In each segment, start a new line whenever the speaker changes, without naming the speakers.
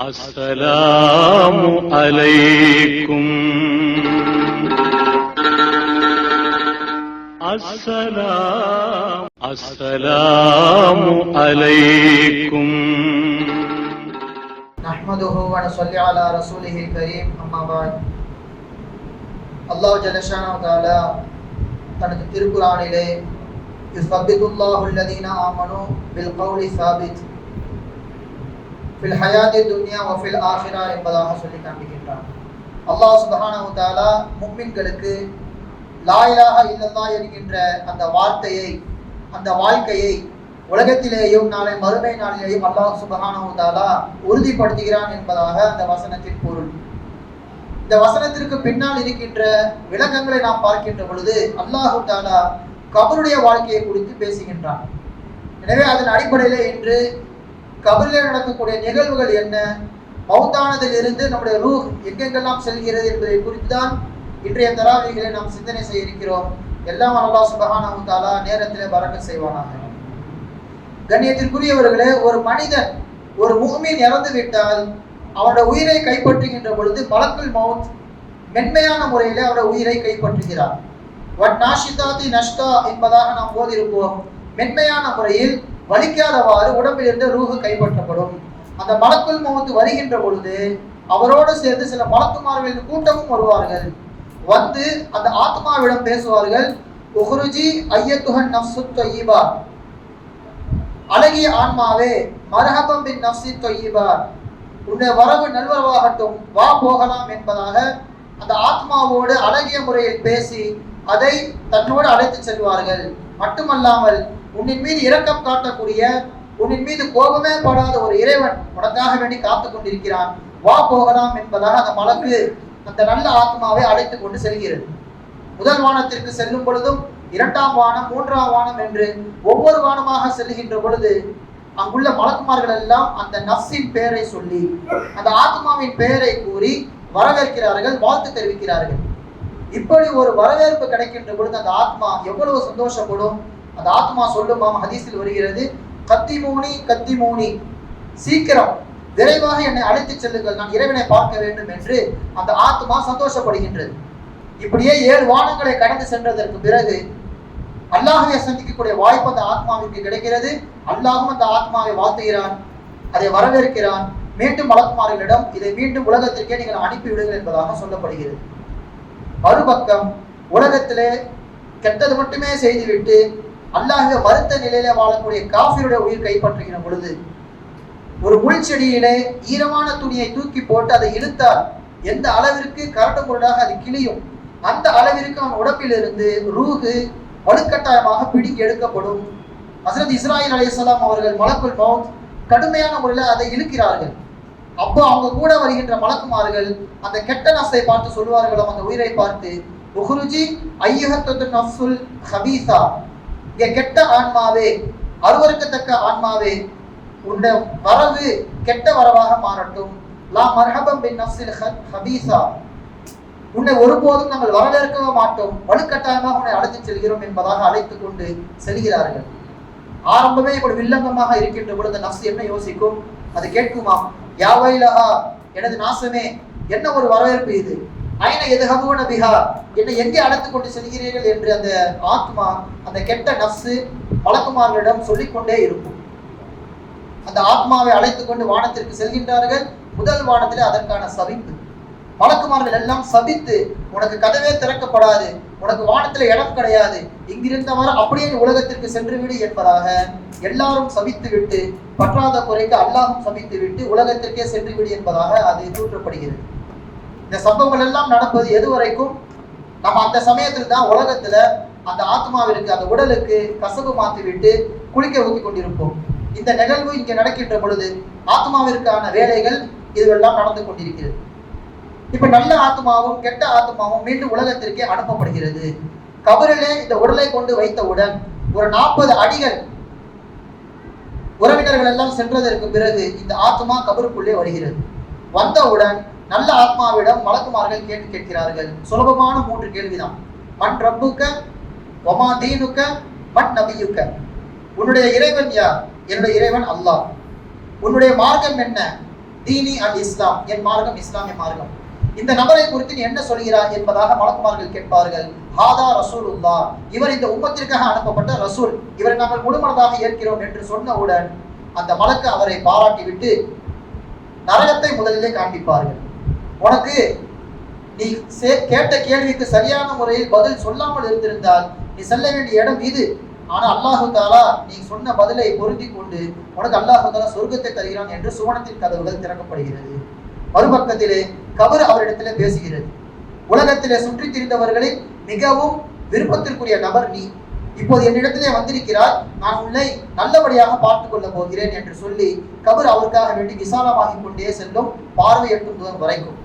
அஸ்ஸலாமு அலைக்கும். அஸ்ஸலாமு அலைக்கும்.
நஹ்மதுஹு வ நஸல்லி அலா ரசூலிஹில் கரீம். அம்மா பஅத். அல்லாஹ் ஜல்ல ஷானஹு வ தஆலா தனது திருக்குர்ஆனிலே யுஸப்பித்துல்லாஹு அல்லதீன ஆமனு பில் கௌலி ஸாபித் ஃபில் ஹயாத்தி துன்யா வ ஃபில் ஆখিরা என்பதாக சொல்லி காண்பிக்கின்றான். அல்லாஹ் சுப்ஹானஹு வ தஆலா முஃமின்களுக்கு லா இலாஹ இல்லல்லாஹ் என்கின்ற அந்த வார்த்தையை, அந்த வாழ்க்கையை உலகத்திலேயும் நாளை மறுமை நாளிலேயும் அல்லாஹ் சுப்ஹானஹு வ தஆலா உறுதிப்படுத்துகிறான் என்பதாக அந்த வசனத்தின் பொருள். இந்த வசனத்திற்கு பின்னால் இருக்கின்ற விளக்கங்களை நாம் பார்க்கின்ற பொழுது அல்லாஹ் தஆலா கபருடைய வாழ்க்கையை குறித்து பேசுகின்றான். எனவே அதன் அடிப்படையில் இன்று கபரிலே நடக்கக்கூடிய நிகழ்வுகள் என்ன, மௌத்தானதில் இருந்து நம்முடைய ரூஹ் எங்கெங்கெல்லாம் செல்கிறது என்பதை குறித்து தான் இன்றைய தராவீகளை நாம் சிந்தனை செய்ய இருக்கிறோம். எல்லாம் அல்லாஹ் சுப்ஹானஹு வ தஆலா நேரத்திலே பரக்கத் செய்வானாக. கண்ணியத்திற்குரியவர்களே, ஒரு மனிதன், ஒரு முஃமின் இறந்து விட்டால் அவனுடைய உயிரை கைப்பற்றுகின்ற பொழுது மலக்குல் மௌத் மென்மையான முறையிலே அவருடைய உயிரை கைப்பற்றுகிறார். வன்னாஷிதாதி நஷ்டா என்பதாக நாம் ஓதியிருப்போம். மென்மையான முறையில் வலிக்காதவாறு உடம்பிலிருந்து ரூஹு கைப்பற்றப்படும். அந்த மலக்குல் மௌத் வருகின்ற பொழுது அவரோடு சேர்ந்து சில மலக்குமார்களின் கூட்டமும் வருவார்கள். வந்து அந்த ஆத்மாவிடம் பேசுவார்கள். உஹ்ருஜி ஐயத்துஹன் நஃப்ஸுத் தய்யிபா, அழகிய ஆன்மாவே, மர்ஹபம் பின் நஃப்ஸி தய்யிபா, உன்னுடைய வரவு நல்வரவாகட்டும், வா போகலாம் என்பதாக அந்த ஆத்மாவோடு அழகிய முறையில் பேசி அதை தன்னோடு அழைத்து செல்வார்கள். மட்டுமல்லாமல் உன்னின் மீது இரக்கம் காட்டக்கூடிய, உன்னின் மீது கோபமே படாத ஒரு இறைவன் உனக்காக வேண்டி காத்து கொண்டிருக்கிறான், வா போகலாம் என்பதாக அந்த மலக்கு அந்த நல்ல ஆத்மாவை அழைத்து கொண்டு செல்கிறது. முதல் வானத்திற்கு செல்லும் பொழுதும், இரண்டாம் வானம், மூன்றாம் வானம் என்று ஒவ்வொரு வானமாக செல்லுகின்ற பொழுது அங்குள்ள மலக்குமார்கள் எல்லாம் அந்த நஃப்ஸின் பெயரை சொல்லி, அந்த ஆத்மாவின் பெயரை கூறி வரவேற்கிறார்கள், வாழ்த்து தெரிவிக்கிறார்கள். இப்படி ஒரு வரவேற்பு கிடைக்கின்ற பொழுது அந்த ஆத்மா எவ்வளவு சந்தோஷப்படும். அந்த ஆத்மா சொல்லுமாம், ஹதீஸில் வருகிறது, கத்திமூனி கத்திமூனி, சீக்கிரம் விரைவாக என்னை அழைத்து செல்லுங்கள், நான் இறைவனை பார்க்க வேண்டும் என்று அந்த ஆத்மா சந்தோஷப்படுகின்றது. இப்படியே 7 வானங்களை கடந்து சென்றதற்கு பிறகு அல்லாஹ்வை சந்திக்கக்கூடிய வாய்ப்பு அந்த ஆத்மாவிற்கு கிடைக்கிறது. அல்லாஹும் அந்த ஆத்மாவை வாழ்த்துகிறான், அதை வரவேற்கிறான். மீண்டும் மலக்குமார்களிடம் இதை மீண்டும் உலகத்திற்கே நீங்கள் அனுப்பிவிடுங்கள் என்பதாக சொல்லப்படுகிறது. மறுபக்கம் உலகத்திலே கெட்டது மட்டுமே செய்துவிட்டு அல்லாஹ்வை மறுத்த நிலையிலே வாழக்கூடிய காஃபிருடைய உயிர் கைப்பற்றுகிற பொழுது, ஒரு முள் செடியிலே ஈரமான துணியை தூக்கி போட்டு அதை இழுத்தால் எந்த அளவிற்கு கரடு முரடாக அது கிளியும், அந்த அளவிற்கு அவன் உடம்பிலிருந்து ரூஹு வலுக்கட்டாயமாக பிடிங்கி எடுக்கப்படும். ஹஸ்ரத் இஸ்ராயில் அலைஹிஸ்ஸலாம் அவர்கள் மலக்குல் மௌத் கடுமையான முறையில் அதை இழுக்கிறார்கள். அப்போ அவங்க கூட வருகின்ற மலக்குமார்கள் அந்த கெட்ட நஃப்ஸை பார்த்து சொல்வார்களாம், அந்த உயிரை பார்த்து, உஹ்ருஜி ஐயுஹத்து நஃப்ஸுல் ஹபீஸா, இங்கே கெட்ட ஆன்மாவே, அருவருக்கத்தக்க ஆன்மாவே, உன்னுடைய வரவு கெட்ட வரவாக மாறட்டும். லா மர்ஹபம் பின் நஃப்ஸில் ஹபீஸா, உன்னை ஒருபோதும் நாங்கள் வரவேற்கவே மாட்டோம், வலுக்கட்டாயமாக உன்னை அழைத்து செல்கிறோம் என்பதாக அழைத்து கொண்டு செல்கிறார்கள். ஆரம்பமே இப்படி வில்லங்கமாக இருக்கின்ற பொழுது நஃப்ஸ் என்ன யோசிக்கும்? அது கேட்குமாம், யாவைலஹா, எனது நாசமே, என்ன ஒரு வரவேற்பு இது, ஐன எதுஹபூன பிஹா, என்னை எங்கே அழைத்து கொண்டு செல்கிறீர்கள் என்று அந்த ஆத்மா, அந்த கெட்ட நஃப்ஸ் மலக்குமார்களிடம் சொல்லிக்கொண்டே இருக்கும். அந்த ஆத்மாவை அழைத்து கொண்டு வானத்திற்கு செல்கின்றார்கள். முதல் வானத்திலே அதற்கான சபிப்பு. மலக்குமார்கள் எல்லாம் சபித்து, உனக்கு கதவே திறக்கப்படாது, உனக்கு வானத்துல இடம் கிடையாது, இங்கிருந்தவர் அப்படியே உலகத்திற்கு சென்று விடு என்பதாக எல்லாரும் சபித்து விட்டு, பற்றாத குறைக்கு அல்லாஹும் சபித்து விட்டு உலகத்திற்கே சென்று விடு என்பதாக அது தூற்றப்படுகிறது. இந்த சம்பவங்கள் எல்லாம் நடப்பது எதுவரைக்கும்? நம்ம அந்த சமயத்தில் தான் உலகத்துல அந்த ஆத்மாவிற்கு, அந்த உடலுக்கு கசபு மாற்றி விட்டு குளிக்க ஊற்றி கொண்டிருப்போம். இந்த நிகழ்வு இங்கே நடக்கின்ற பொழுது ஆத்மாவிற்கான வேலைகள் இதுவெல்லாம் நடந்து கொண்டிருக்கிறது. இப்ப நல்ல ஆத்மாவும் கெட்ட ஆத்மாவும் மீண்டும் உலகத்திற்கே அனுப்பப்படுகிறது. கபரிலே இந்த உடலை கொண்டு வைத்தவுடன் ஒரு 40 அடிகள் உறவினர்கள் எல்லாம் சென்றதற்கு பிறகு இந்த ஆத்மா கபருக்குள்ளே வருகிறது. வந்தவுடன் நல்ல ஆத்மாவிடம் மலக்குமார்கள் கேள்வி கேட்கிறார்கள். சுலபமான 3 கேள்விதான். மன் ரப்புக்க, வமா தீனுக்க, மன் நபியுக்க, உன்னுடைய இறைவன் யார்? என்னுடைய இறைவன் அல்லாஹ். உன்னுடைய மார்க்கம் என்ன? தீனி அல் இஸ்லாம், என் மார்க்கம் இஸ்லாமிய மார்க்கம். இந்த நபரை குறித்து நீ என்ன சொல்கிறாய் என்பதாக மலக்குமார்கள் கேட்பார்கள். ஹாதா ரசூலுல்லா, இவர் இந்த உம்மத்திற்காக அனுப்பப்பட்ட ரசூல், இவரை நாங்கள் முழுமனதாக ஏற்கிறோம் என்று சொன்னவுடன் அந்த மலக்கு அவரை பாராட்டி விட்டு நரகத்தை முதலிலே காண்பிப்பார்கள். உனக்கு நீ கேட்ட கேள்விக்கு சரியான முறையில் பதில் சொல்லாமல் இருந்திருந்தால் நீ செல்ல வேண்டிய இடம் இது. ஆனா அல்லாஹு தாலா நீ சொன்ன பதிலை பொருந்தி கொண்டு உனக்கு அல்லாஹு தாலா சொர்க்கத்தை தருகிறான் என்று சுவனத்தின் கதவுகள் திறக்கப்படுகிறது. மறுபக்கத்திலே கபர் அவரிடத்திலே பேசுகிறது. உலகத்திலே சுற்றி திரிந்தவர்களில் மிகவும் விருப்பத்திற்குரிய நபர் நீ, இப்போது என்னிடத்திலே வந்திருக்கிறாய், நான் உன்னை நல்லபடியாக பார்த்துக் கொள்ள போகிறேன் என்று சொல்லி கபர் அவருக்காக வேண்டி விசாலமாகி கொண்டே செல்லும், பார்வை எட்டும் தூரம் வரைக்கும்.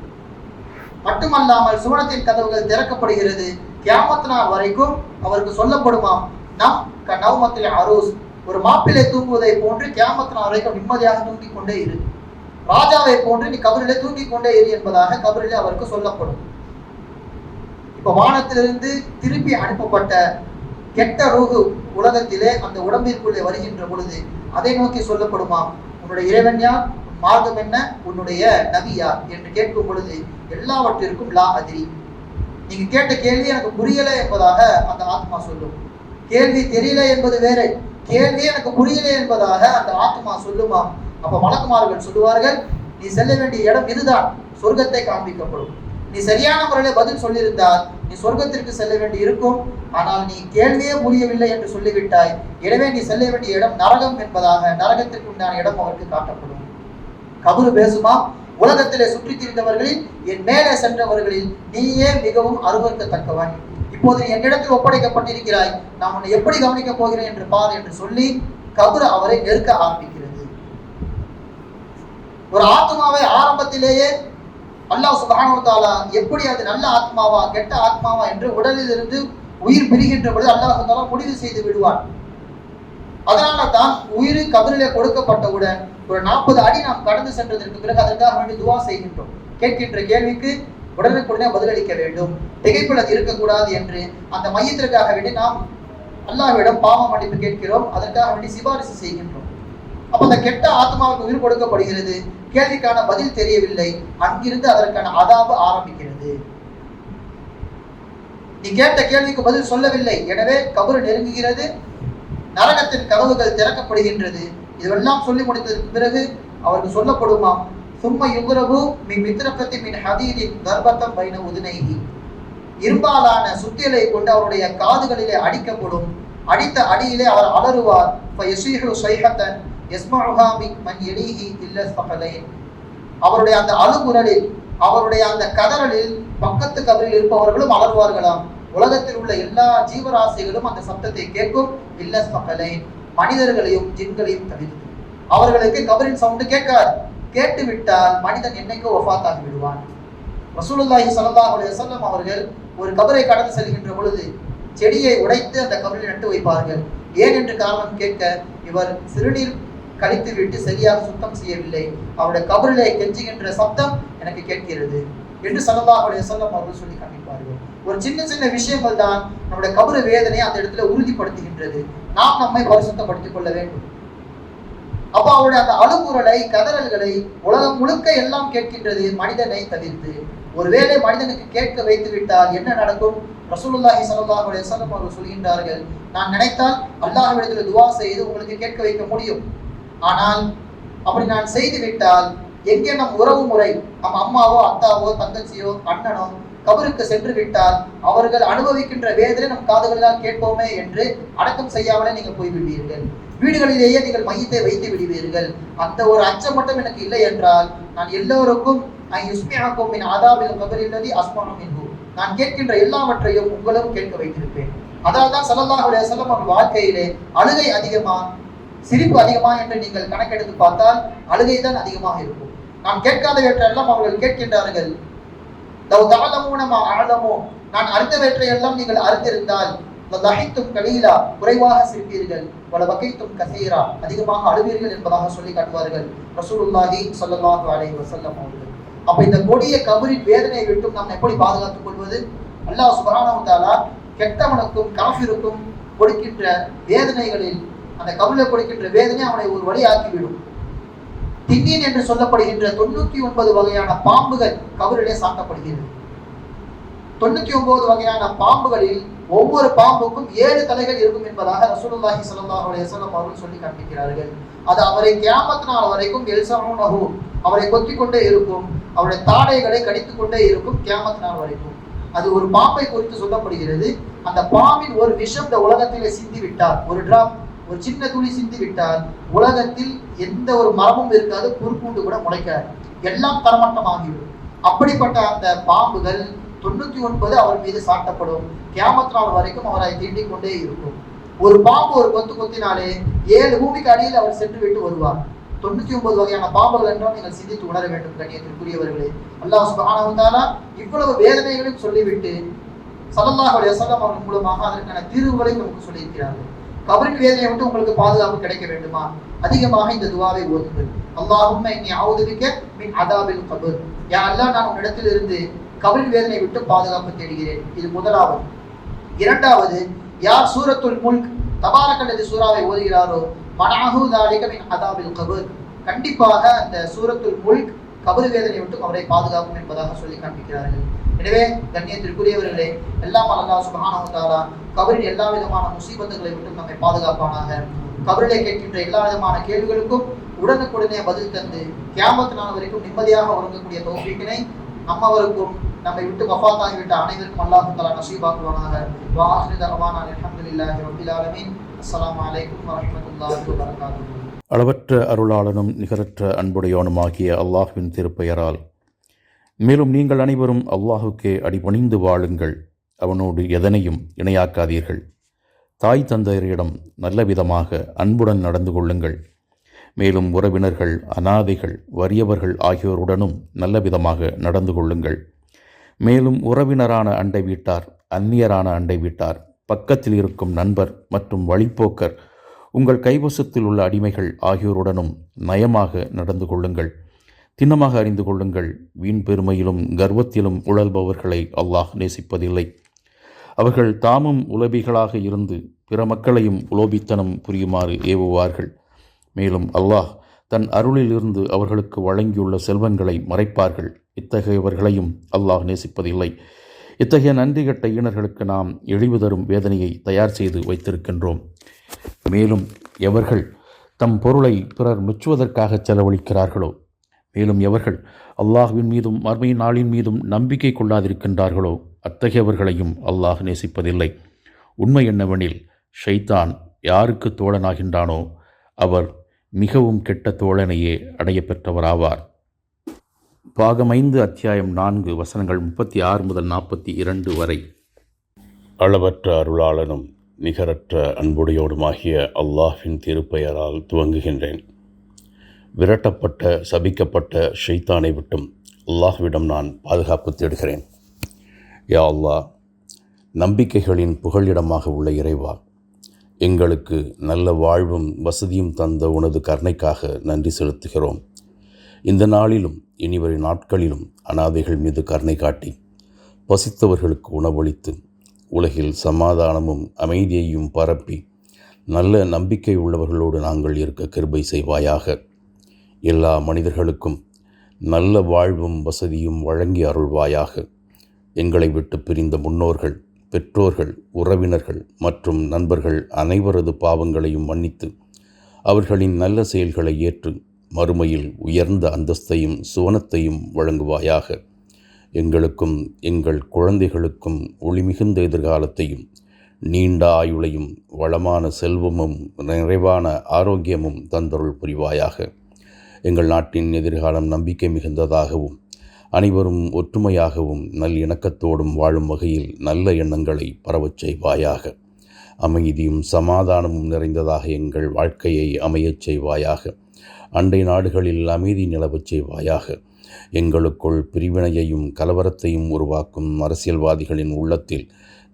மட்டுமல்லாமல் சுவனத்தின் கதவுகள் திறக்கப்படுகிறது. கியாமத் நாள் வரைக்கும் அவருக்கு சொல்லப்படுமாம், நம் நவமத்திலே அரூஸ், ஒரு மாப்பிள்ளை தூங்குவதை போன்று கியாமத் நாள் வரைக்கும் நிம்மதியாக தூங்கிக் கொண்டே இரு, ராஜாவை போன்று நீ கபரிலே தூங்கிக் கொண்டே இரு என்பதாக கபரிலே அவருக்கு சொல்லப்படும். இப்ப வானத்திலிருந்து திருப்பி அனுப்பப்பட்ட கெட்ட ரூஹு உலகத்திலே அந்த உடம்பிற்குள்ளே வருகின்ற பொழுது அதை நோக்கி சொல்லப்படுமாம், உன்னுடைய இறைவன் யார், மார்க்கம் என்ன, உன்னுடைய நபி யார் என்று கேட்கும் பொழுது எல்லாவற்றிற்கும் லா அதிரி, நீங்க கேட்ட கேள்வி எனக்கு புரியல என்பதாக அந்த ஆத்மா சொல்லும். கேள்வி தெரியல என்பது வேற, கேள்வி எனக்கு புரியல என்பதாக அந்த ஆத்மா சொல்லுமாம். அப்ப மலக்குமார்கள் சொல்லுவார்கள், நீ செல்ல வேண்டிய இடம் இதுதான், சொர்க்கத்தை காண்பிக்கப்படும். நீ சரியான முறையில பதில் சொல்லியிருந்தால் நீ சொர்க்கத்திற்கு செல்ல வேண்டி இருக்கும். ஆனால் நீ கேள்வியே புரியவில்லை என்று சொல்லிவிட்டாய், எனவே நீ செல்ல வேண்டிய இடம் நரகம் என்பதாக நரகத்திற்கு உண்டான இடம் அவருக்கு காட்டப்படும். கபரு பேசுமா, உலகத்திலே சுற்றி திரிந்தவர்களில் என் மேலே சென்றவர்களில் நீயே மிகவும் அருவருக்கத்தக்கவன், இப்போது நீ என்னிடத்தில் ஒப்படைக்கப்பட்டிருக்கிறாய், நான் உன்னை எப்படி கவனிக்கப் போகிறேன் என்று பார் என்று சொல்லி கபரு அவரை நெருக்க ஆரம்பிக்கிறது. ஒரு ஆத்மாவை ஆரம்பத்திலேயே அல்லாஹ் சுப்ஹானஹு வ தஆலா எப்படி அது நல்ல ஆத்மாவா கெட்ட ஆத்மாவா என்று உடலில் இருந்து உயிர் பிரிகின்ற பொழுது அல்லாஹ் தஆலா முடிவு செய்து விடுவான். அதனால தான் உயிர் கபரிலே கொடுக்கப்பட்டவுடன் ஒரு 40 அடி நாம் கடந்து சென்றதற்கு பிறகு அதற்காக வேண்டி துவா செய்கின்றோம். கேட்கின்ற கேள்விக்கு உடனுக்குடனே பதிலளிக்க வேண்டும், திகைப்பில் அது இருக்கக்கூடாது என்று அந்த மையத்திற்காக வேண்டி நாம் அல்லாஹ்விடம் பாவ மன்னிப்பு கேட்கிறோம், அதற்காக வேண்டி சிபாரிசு செய்கின்றோம். அப்ப அந்த கெட்ட ஆத்மாவுக்கு உயிர் கொடுக்கப்படுகிறது, கேள்விக்கான பதில் தெரியவில்லை, அங்கிருந்து அதற்கான அதாபு ஆரம்பிக்கிறது. நீ கேட்ட கேள்விக்கு பதில் சொல்லவில்லை, எனவே கபரு நெருங்குகிறது, நரகத்தின் கதவுகள் திறக்கப்படுகின்றது. இதெல்லாம் சொல்லி முடித்ததற்கு பிறகு அவருக்கு சொல்லப்படுமாம், சும்ம யுக்ரபு மின் மித்ரகத்தி மின் ஹதீதின் தர்பத்தம் பைன உதுனைஹி, இரும்பாலான சுத்தியலை கொண்டு அவருடைய காதுகளிலே அடிக்கப்படும். அடித்த அடியிலே அவர் அலறுவார். ஃபயஸீஹு ஸைஹத்தன் யஸ்மஉஹா மன் யலீஹி இல்ல ஸஃபலைன், அவருடைய அந்த அழுகுரலில், அவருடைய அந்த கதறலில் பக்கத்து கபரில் இருப்பவர்களும் அலறுவார்களாம். உலகத்தில் உள்ள எல்லா ஜீவராசிகளும் அந்த சப்தத்தை கேட்கும். இல்ல ஸஃபலைன், மனிதர்களையும் ஜின்களையும் தவிர்த்து. அவர்களுக்கு கபரின் சவுண்டு கேட்காது. கேட்டு விட்டால் மனிதன் என்னைக்கோ வஃபாத் ஆகி விடுவான். ரசூலுல்லாஹி ஸல்லல்லாஹு அலைஹி வஸல்லம் அவர்கள் ஒரு கபரை கடந்து செல்கின்ற பொழுது செடியை உடைத்து அந்த கபரில் நட்டு வைப்பார்கள். ஏன் என்று காரணம் கேட்க, இவர் சிறுநீர் கழித்து விட்டு சரியாக சுத்தம் செய்யவில்லை, அவருடைய கபரிலே கெஞ்சுகின்ற சப்தம் எனக்கு கேட்கிறது என்று ஸல்லல்லாஹு அலைஹி வஸல்லம் அவர்கள் சொல்லி காண்பிப்பார்கள். ஒரு சின்ன சின்ன விஷயங்கள் தான் நம்முடைய கபரு வேதனை அந்த இடத்துல உறுதிப்படுத்துகின்றது. நாம் நம்மை பரிசுத்தப்படுத்திக் கொள்ள வேண்டும். அப்ப அவருடைய அந்த அழுகுரலை, கதறல்களை உலகம் முழுக்க எல்லாம் கேட்கின்றது, மனிதனை தவிர்த்து. ஒருவேளை மனிதனுக்கு கேட்க வைத்து விட்டால் என்ன நடக்கும்? ரசூலுல்லாஹி ஸல்லல்லாஹு அலைஹி வஸல்லம் அவர்கள் சொல்கின்றார்கள், நான் நினைத்தால் அல்லாஹ்விடத்தில் துஆ செய்து உங்களுக்கு கேட்க வைக்க முடியும். ஆனால் அப்படி நான் செய்து விட்டால் எங்கே நம் உறவு முறை, நம் அம்மாவோ அத்தாவோ தங்கச்சியோ அண்ணனோ கபருக்கு சென்று விட்டால் அவர்கள் அனுபவிக்கின்ற வேதனை நம் காதுகளில் கேட்போமே என்று அடக்கம் செய்யாமலே நீங்கள் போய்விடுவீர்கள். வீடுகளிலேயே நீங்கள் மையத்தை வைத்து விடுவீர்கள். அந்த ஒரு அச்சம் மட்டும் எனக்கு இல்லை என்றால் நான் எல்லோருக்கும் நான் கேட்கின்ற எல்லாவற்றையும் உங்களும் கேட்க வைத்திருப்பேன். அதாவது தான் ஸல்லல்லாஹு அலைஹி வஸல்லம் அவர்கள் வாழ்க்கையிலே அழுகை அதிகமா சிரிப்பு அதிகமா என்று நீங்கள் கணக்கெடுத்து பார்த்தால் அழுகை தான் அதிகமாக இருக்கும். நாம் கேட்காதவற்றையெல்லாம் அவர்கள் கேட்கின்றார்கள். நான் அறிந்தவற்றையெல்லாம் நீங்கள் அறிந்திருந்தால் கலீலா குறைவாக சிரிப்பீர்கள், வல வகைத்தும் கசீரா அதிகமாக அழுவீர்கள் என்பதாக சொல்லி காட்டுவார்கள் ரசூலுல்லாஹி ஸல்லல்லாஹு அலைஹி வஸல்லம் அவர்கள். அப்ப இந்த கொடிய கபரின் வேதனையை விட்டு நாம் எப்படி பாதுகாத்துக் கொள்வது? அல்லாஹ் சுப்ஹானஹு வ தஆலா கெட்டவனுக்கும் காஃபிருக்கும் கொடுக்கின்ற வேதனைகளில் அந்த கபரில் கொடுக்கின்ற வேதனை அவனை ஒரு வழி ஆக்கிவிடும். தின்னீன் என்று சொல்லப்படுகின்ற 99 வகையான பாம்புகள் கபரிலே சாட்டப்படுகிறது. 99 வகையான பாம்புகளில் ஒவ்வொரு பாம்புக்கும் 7 தலைகள் இருக்கும் என்பதாக ரசூலுல்லாஹி ஸல்லல்லாஹு அலைஹி வஸல்லம் அவர்கள் சொல்லி காண்பிக்கிறார்கள். அது அவரை கியாமத் நாள் வரைக்கும் எல்சமூனஹு, அவரை கொத்திக் கொண்டே இருக்கும், அவருடைய தாடைகளை கடித்துக் கொண்டே இருக்கும் கியாமத் நாள் வரைக்கும். அது ஒரு பாம்பை குறித்து சொல்லப்படுகிறது. அந்த பாம்பின் ஒரு விஷம் இந்த உலகத்திலே சிந்தி விட்டால், ஒரு டிராப், ஒரு சின்ன துளி சிந்தி விட்டால் உலகத்தில் எந்த ஒரு மரமும் இருக்காது, புற்பூண்டு கூட முளைக்காது, எல்லாம் தரமட்டமாகிவிடும். அப்படிப்பட்ட அந்த பாம்புகள் 99 அவர் மீது சாட்டப்படும். கியாமத் நாள் வரைக்கும் அவரை தீண்டிக் கொண்டே இருக்கும். ஒரு பாம்பு ஒரு கொத்தினாலே 7 பூமிக்கு அடியில் அவர் சென்று விட்டு வருவார். 99 வகையான பாம்புகள் என்றால் நீங்கள் சிந்தித்து உணர வேண்டும் கண்ணியத்திற்குரியவர்களே. அல்லாஹ் சுப்ஹானஹு வ தஆலா இவ்வளவு வேதனைகளையும் சொல்லிவிட்டு ஸல்லல்லாஹு அலைஹி வஸல்லம் அவர்கள் மூலமாக அதற்கான தீர்வுகளை நமக்கு சொல்லியிருக்கிறார்கள். கபரின் வேதனையை விட்டு உங்களுக்கு பாதுகாப்பு கிடைக்க வேண்டுமா? அதிகமாக இந்த துஆவை ஓதுங்கள். அல்லாஹும்ம இன்னி அஊது பிக மின் அதாபில் கபர். யா அல்லாஹ், நான் உன்னிடத்தில் இருந்து கபரின் வேதனை விட்டு பாதுகாப்பு தேடுகிறேன். இது முதலாவது. இரண்டாவது, யார் சூரத்துல் முல்க் தபாரக்கல்லதி சூராவை ஓதுகிறாரோ மனஹு ذلك மின் அதாபில் கபர், கண்டிப்பாக அந்த சூரத்துல் முல்க் கபர் வேதனை விட்டு அவரை பாதுகாக்கும் என்பதாக சொல்லி காண்பிக்கிறார்கள். எனவே கண்ணியத்திற்குரியவர்களே, எல்லாம் அல்லாஹ் சுப்ஹானஹு வ தஆலா கபரின் எல்லா விதமான முசீபத்துகளை விட்டு நம்மை பாதுகாப்பானாக. கபரிலே கேட்கின்ற எல்லா விதமான கேள்விகளுக்கும் உடனுக்குடனே பதில் தந்து கியாமத் நாள் வரைக்கும் நிம்மதியாக உறங்கக்கூடிய தௌஃபீக்கினை நம்மவருக்கும் நம்மை விட்டு வஃபாத்தாகிவிட்ட அனைவருக்கும் அல்லாஹ் தஆலா நஸீபாக்குவானாக. வ ஆகிரு தஅவானா அல்ஹம்துலில்லாஹி ரப்பில் ஆலமீன். அஸ்ஸலாமு அலைக்கும் வரஹ்மத்துல்லாஹி வபரகாத்துஹு.
அளவற்ற அருளாளனும் நிகரற்ற அன்புடையோனுமாகிய அல்லாஹ்வின் திருப்பெயரால், மேலும் நீங்கள் அனைவரும் அல்லாஹுக்கே அடிபணிந்து வாழுங்கள், அவனோடு எதனையும் இணையாக்காதீர்கள். தாய் தந்தையரிடம் நல்ல விதமாக அன்புடன் நடந்து கொள்ளுங்கள். மேலும் உறவினர்கள், அனாதைகள், வறியவர்கள் ஆகியோருடனும் நல்ல விதமாக நடந்து கொள்ளுங்கள். மேலும் உறவினரான அண்டை வீட்டார், அந்நியரான அண்டை வீட்டார், பக்கத்தில் இருக்கும் நண்பர் மற்றும் வழிப்போக்கர், உங்கள் கைவசத்தில் உள்ள அடிமைகள் ஆகியோருடனும் நயமாக நடந்து கொள்ளுங்கள். திண்ணமாக அறிந்து கொள்ளுங்கள், வீண் பெருமையிலும் கர்வத்திலும் உழல்பவர்களை அல்லாஹ் நேசிப்பதில்லை. அவர்கள் தாமும் உலபிகளாக இருந்து பிற மக்களையும் உலோபித்தனம் புரியுமாறு ஏவுவார்கள். மேலும் அல்லாஹ் தன் அருளிலிருந்து அவர்களுக்கு வழங்கியுள்ள செல்வங்களை மறைப்பார்கள். இத்தகையவர்களையும் அல்லாஹ் நேசிப்பதில்லை. இத்தகைய நன்றி கட்ட ஈனர்களுக்கு நாம் இழிவு தரும் வேதனையை தயார் செய்து வைத்திருக்கின்றோம். மேலும் எவர்கள் தம் பொருளை பிறர் மெச்சுவதற்காக செலவழிக்கிறார்களோ, மேலும் எவர்கள் அல்லாஹ்வின் மீதும் மறுமை நாளின் மீதும் நம்பிக்கை கொள்ளாதிருக்கின்றார்களோ, அத்தகையவர்களையும் அல்லாஹ் நேசிப்பதில்லை. உண்மை என்னவெனில், ஷைத்தான் யாருக்கு தோழனாகின்றானோ அவர் மிகவும் கெட்ட தோழனையே அடைய பெற்றவராவார். பாகம் 5 அத்தியாயம் 4 வசனங்கள் 36 முதல் 42 வரை. அளவற்ற அருளாளனும் நிகரற்ற அன்புடையோடுமாகிய அல்லாஹ்வின் திருப்பெயரால் துவங்குகின்றேன். விரட்டப்பட்ட சபிக்கப்பட்ட ஷைத்தானை விட்டும் அல்லாஹ்விடம் நான் பாதுகாப்பு தேடுகிறேன். யா அல்லாஹ், நம்பிக்கைகளின் புகழிடமாக உள்ள இறைவா, எங்களுக்கு நல்ல வாழ்வும் வசதியும் தந்த உனது கருணைக்காக நன்றி செலுத்துகிறோம். இந்த நாளிலும் இனிவரும் நாட்களிலும் அனாதைகள் மீது கருணை காட்டி பசித்தவர்களுக்கு உணவளித்து உலகில் சமாதானமும் அமைதியையும் பரப்பி நல்ல நம்பிக்கை உள்ளவர்களோடு நாங்கள் இருக்க கிருபை செய்வாயாக. எல்லா மனிதர்களுக்கும் நல்ல வாழ்வும் வசதியும் வழங்கி அருள்வாயாக. எங்களை விட்டு பிரிந்த முன்னோர்கள், பெற்றோர்கள், உறவினர்கள் மற்றும் நண்பர்கள் அனைவரது பாவங்களையும் மன்னித்து அவர்களின் நல்ல செயல்களை ஏற்று மறுமையில் உயர்ந்த அந்தஸ்தையும் சுவனத்தையும் வழங்குவாயாக. எங்களுக்கும் எங்கள் குழந்தைகளுக்கும் ஒளிமிகுந்த எதிர்காலத்தையும் நீண்ட ஆயுளையும் வளமான செல்வமும் நிறைவான ஆரோக்கியமும் தந்தருள் புரிவாயாக. எங்கள் நாட்டின் எதிர்காலம் நம்பிக்கை மிகுந்ததாகவும் அனைவரும் ஒற்றுமையாகவும் நல் இணக்கத்தோடும் வாழும் வகையில் நல்ல எண்ணங்களை பரவச் செய்வாயாக. அமைதியும் சமாதானமும் நிறைந்ததாக எங்கள் வாழ்க்கையை அமையச் செய்வாயாக. அண்டை நாடுகளில் அமைதி நிலவச் செய்வாயாக. எங்களுக்குள் பிரிவினையையும் கலவரத்தையும் உருவாக்கும் அரசியல்வாதிகளின் உள்ளத்தில்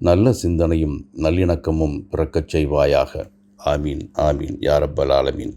நல்ல சிந்தனையும் நல்லிணக்கமும் பிறக்கச் செய்வாயாக. ஆமீன், ஆமீன் யா ரப்பல் ஆலமீன்.